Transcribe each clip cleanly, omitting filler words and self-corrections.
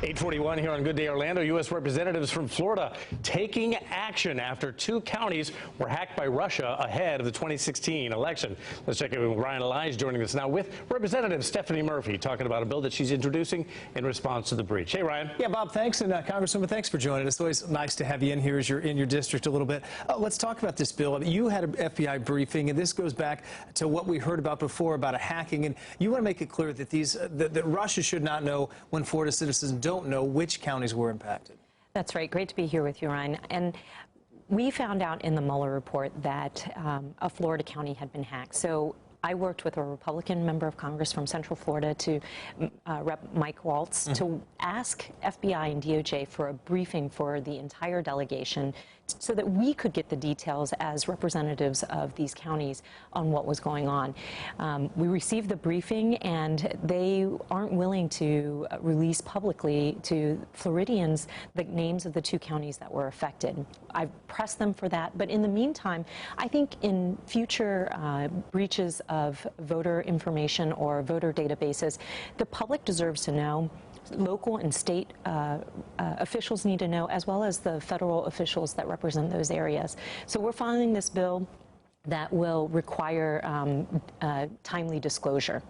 8:41 here on Good Day Orlando. U.S. representatives from Florida taking action after 2 counties were hacked by Russia ahead of the 2016 election. Let's check in with Ryan Elijah joining us now with Representative Stephanie Murphy talking about a bill that she's introducing in response to the breach. Hey, Ryan. Yeah, Bob, thanks. And Congresswoman, thanks for joining us. It's always nice to have you in here as you're in your district a little bit. Let's talk about this bill. You had an FBI briefing, and this goes back to what we heard about before about a hacking. And you want to make it clear that that Russia should not know when Florida citizens don't know which counties were impacted. That's right. Great to be here with you, Ryan. And we found out in the Mueller report that a Florida county had been hacked. So I worked with a Republican member of Congress from Central Florida to Rep. Mike Waltz to ask FBI and DOJ for a briefing for the entire delegation so that we could get the details as representatives of these counties on what was going on. We received the briefing, and they aren't willing to release publicly to Floridians the names of the 2 counties that were affected. I've pressed them for that, but in the meantime, I think in future breaches of voter information or voter databases, the public deserves to know. Local and state officials need to know, as well as the federal officials that represent those areas. So we're filing this bill that will require timely disclosure.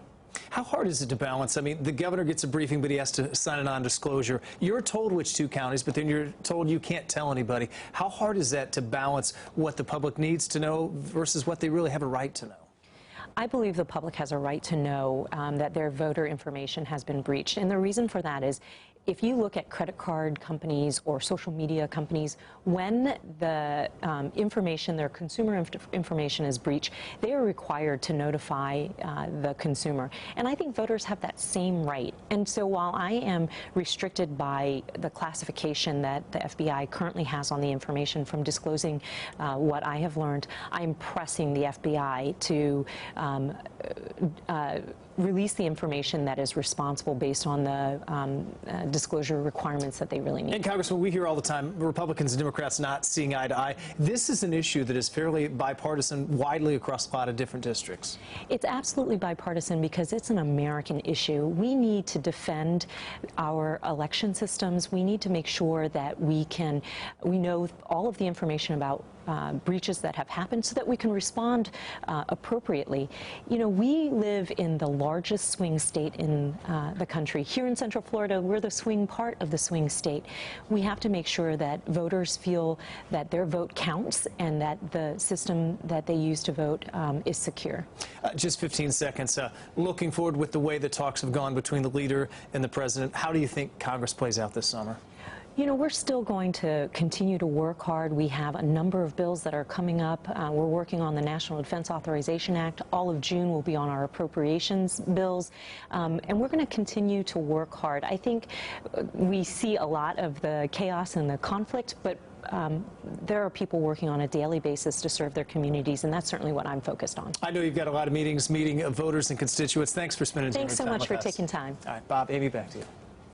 How hard is it to balance? I mean, the governor gets a briefing, but he has to sign a non-disclosure. You're told which 2 counties, but then you're told you can't tell anybody. How hard is that to balance what the public needs to know versus what they really have a right to know? I believe the public has a right to know that their voter information has been breached. And the reason for that is, if you look at credit card companies or social media companies, when the information, their consumer information is breached, they are required to notify the consumer. And I think voters have that same right. And so while I am restricted by the classification that the FBI currently has on the information from disclosing what I have learned, I'm pressing the FBI to release the information that is responsible based on the disclosure requirements that they really need. And Congressman, we hear all the time Republicans and Democrats not seeing eye to eye. This is an issue that is fairly bipartisan widely across a lot of different districts. It's absolutely bipartisan because it's an American issue. We need to defend our election systems. We need to make sure that we know all of the information about breaches that have happened so that we can respond appropriately. You know, we live in the largest swing state in the country. Here in Central Florida, we're the swing part of the swing state. We have to make sure that voters feel that their vote counts and that the system that they use to vote is secure. Just 15 seconds. Looking forward with the way the talks have gone between the leader and the president, how do you think Congress plays out this summer? You know, we're still going to continue to work hard. We have a number of bills that are coming up. We're working on the National Defense Authorization Act. All of June will be on our appropriations bills. And we're going to continue to work hard. I think we see a lot of the chaos and the conflict, but there are people working on a daily basis to serve their communities, and that's certainly what I'm focused on. I know you've got a lot of meetings, meeting voters and constituents. Thanks for spending time with us. Thanks so much for taking time. All right, Bob, Amy, back to you.